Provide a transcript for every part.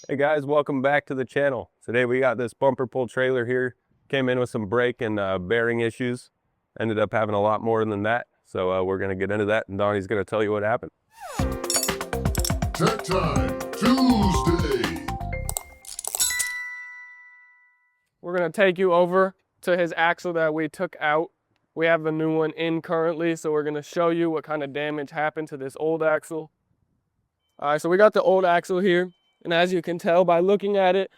Hey guys, welcome back to the channel. Today we got this bumper pull trailer here. Came in with some brake and bearing issues. Ended up having a lot more than that. So we're gonna get into that and Donnie's gonna tell you what happened. Tech Time Tuesday. We're gonna take you over to his axle that we took out. We have the new one in currently, so we're gonna show you what kind of damage happened to this old axle. All right, so we got the old axle here. And as you can tell by looking at it,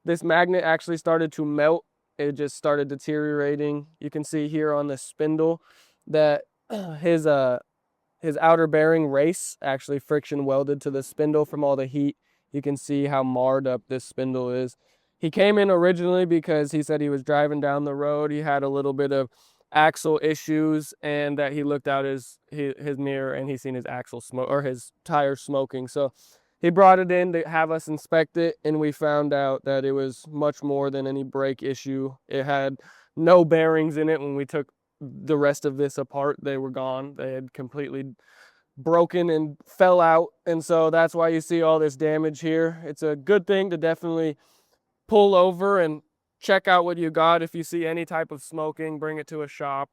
this magnet actually started to melt. It just started deteriorating. You can see here on the spindle that his outer bearing race actually friction welded to the spindle from all the heat. You can see how marred up this spindle is. He came in originally because he said he was driving down the road. He had a little bit of axle issues and that he looked out his mirror and he seen his axle smoke or his tire smoking. So he brought it in to have us inspect it, and we found out that it was much more than any brake issue. It had no bearings in it. When we took the rest of this apart, they were gone. They had completely broken and fell out, and so that's why you see all this damage here. It's a good thing to definitely pull over and check out what you got. If you see any type of smoking, bring it to a shop.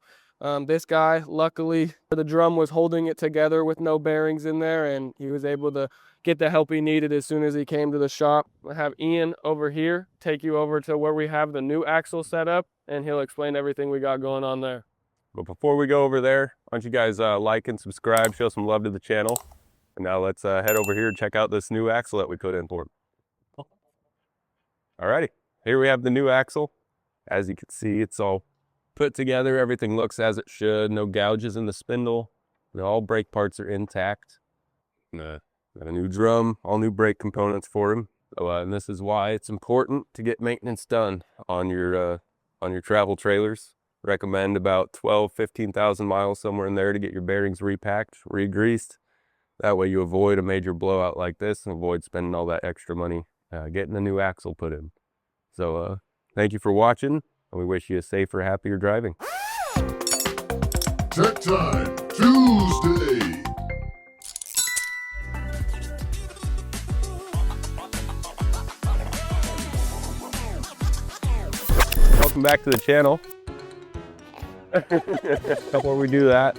This guy, luckily, the drum was holding it together with no bearings in there, and he was able to get the help he needed as soon as he came to the shop. I have Ian over here take you over to where we have the new axle set up, and he'll explain everything we got going on there. But before we go over there, why don't you guys like and subscribe, show some love to the channel. And now let's head over here and check out this new axle that we put in for him. Alrighty, here we have the new axle. As you can see, it's all put together. Everything looks as it should. No gouges in the spindle. All brake parts are intact. Got a new drum, all new brake components for him. So, and this is why it's important to get maintenance done on your travel trailers. Recommend about 15,000 miles, somewhere in there, to get your bearings repacked, re-greased. That way you avoid a major blowout like this and avoid spending all that extra money getting a new axle put in. So thank you for watching, and we wish you a safer, happier driving. Tech Time Tuesday. Welcome back to the channel. Before we do that,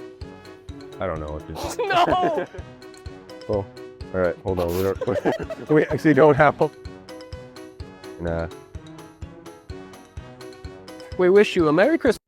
I don't know what to do. No! Well, all right, hold on. We actually don't have them. Nah. We wish you a Merry Christmas.